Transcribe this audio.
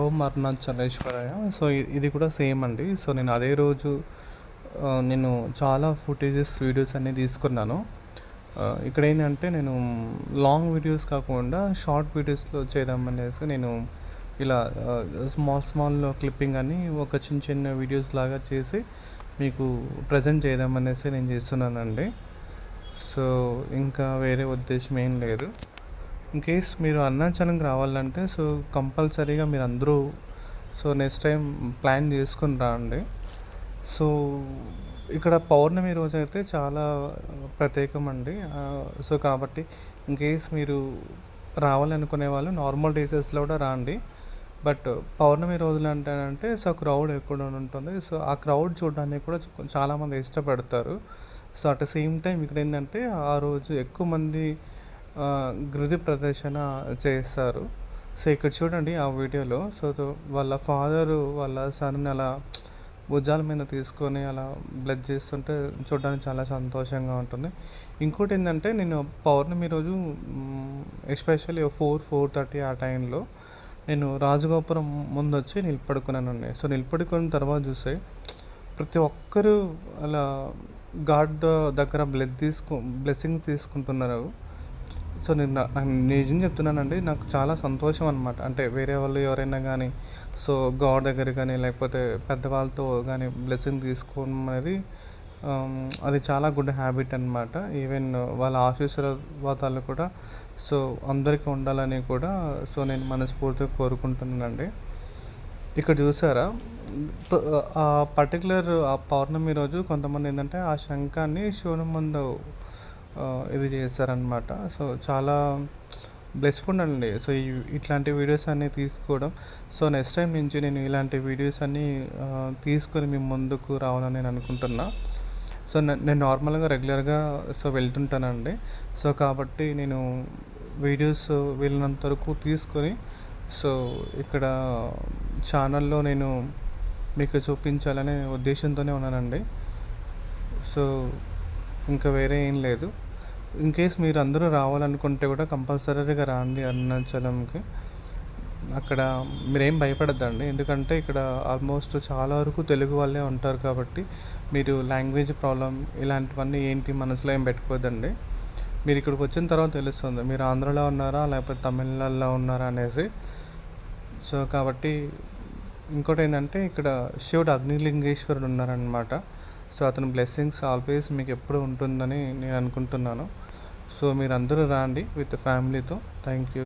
ఓం అరుణాచలేశ్వరాయ. So, ఇది కూడా same అండి. సో, నేను అదే రోజు నేను చాలా ఫుటేజెస్, వీడియోస్ అన్నీ తీసుకున్నాను. ఇక్కడేంటంటే నేను లాంగ్ వీడియోస్ కాకుండా షార్ట్ వీడియోస్‌లో చేద్దాం అనేసి నేను ఇలా స్మాల్ క్లిప్పింగ్ అని ఒక చిన్న వీడియోస్ లాగా చేసి మీకు ప్రజెంట్ చేద్దాం అనేసి నేను చేస్తున్నానండి. సో, ఇంకా వేరే ఉద్దేశం ఏం లేదు. ఇన్ కేస్ మీరు అరుణాచలంకి రావాలంటే సో కంపల్సరీగా మీరందరూ సో నెక్స్ట్ టైం ప్లాన్ చేసుకొని రండి. సో ఇక్కడ పౌర్ణమి రోజైతే చాలా ప్రత్యేకం అండి. సో కాబట్టి ఇన్ కేస్ మీరు రావాలనుకునే వాళ్ళు నార్మల్ డేసెస్లో కూడా రండి. బట్ పౌర్ణమి రోజులు అంటే సో క్రౌడ్ ఎక్కువ ఉంటుంది. సో ఆ క్రౌడ్ చూడడానికి కూడా చాలామంది ఇష్టపడతారు. So at the same time ఇక్కడ ఏంటంటే ఆ రోజు ఎక్కువ మంది గృహ ప్రదర్శన చేస్తారు. సో ఇక్కడ చూడండి ఆ వీడియోలో. సో వాళ్ళ ఫాదరు వాళ్ళ సన్ని అలా భుజాల మీద తీసుకొని అలా బ్లెస్ చేస్తుంటే చూడడానికి చాలా సంతోషంగా ఉంటుంది. ఇంకోటి ఏంటంటే నేను పౌర్ణమి రోజు ఎస్పెషల్లీ 4:30 ఆ టైంలో నేను రాజగోపురం ముందు వచ్చి నిలబడుకున్నానండి. సో నిలబడుకున్న తర్వాత చూస్తే ప్రతి ఒక్కరూ అలా గాడ్ దగ్గర బ్లెస్సింగ్ తీసుకుంటున్నారు. సో నేను నాకు నిజం చెప్తున్నానండి, నాకు చాలా సంతోషం అనమాట. అంటే వేరే వాళ్ళు ఎవరైనా కానీ సో గాడ్ దగ్గర కానీ లేకపోతే పెద్దవాళ్ళతో కానీ బ్లెస్సింగ్ తీసుకోవడం అనేది అది చాలా గుడ్ హ్యాబిట్ అనమాట. ఈవెన్ వాళ్ళ ఆశీర్వాదాలు కూడా సో అందరికీ ఉండాలని కూడా సో నేను మనస్ఫూర్తిగా కోరుకుంటున్నానండి. ఇక్కడ చూసారా ఆ పర్టికులర్ ఆ పౌర్ణమి రోజు కొంతమంది ఏంటంటే ఆ శంఖాన్ని శివుని ముందు ఇది చేస్తారనమాట. సో చాలా బ్లెస్ఫుల్ అండి. సో ఇట్లాంటి వీడియోస్ అన్నీ తీసుకోవడం. సో నెక్స్ట్ టైం నుంచి నేను ఇలాంటి వీడియోస్ అన్నీ తీసుకొని మీ ముందుకు రావాలని నేను అనుకుంటున్నా. సో నేను నార్మల్గా రెగ్యులర్గా సో వెళ్తుంటానండి. సో కాబట్టి నేను వీడియోస్ వీళ్ళనంత వరకు తీసుకొని సో ఇక్కడ ఛానల్లో నేను మీకు చూపించాలనే ఉద్దేశంతోనే ఉన్నానండి. సో ఇంకా వేరే ఏం లేదు. ఇన్ కేస్ మీరు అందరూ రావాలనుకుంటే కూడా కంపల్సరీగా రండి అరుణాచలంకి. అక్కడ మీరేం భయపడద్దండి, ఎందుకంటే ఇక్కడ ఆల్మోస్ట్ చాలా వరకు తెలుగు వాళ్ళే ఉంటారు కాబట్టి మీరు లాంగ్వేజ్ ప్రాబ్లం ఇలాంటివన్నీ ఏంటి మనసులో ఏం పెట్టుకోవద్దండి. మీరు ఇక్కడికి వచ్చిన తర్వాత తెలుస్తుంది మీరు ఆంధ్రలో ఉన్నారా లేకపోతే తమిళనాడులో ఉన్నారా అనేసి. సో కాబట్టి ఇంకోటి ఏంటంటే ఇక్కడ శివుడు అగ్నిలింగేశ్వరుడు ఉన్నారనమాట. సో అతని బ్లెస్సింగ్స్ ఆల్వేస్ మీకు ఎప్పుడు ఉంటుందని నేను అనుకుంటున్నాను. సో మీరందరూ రండి విత్ ఫ్యామిలీతో. Thank you.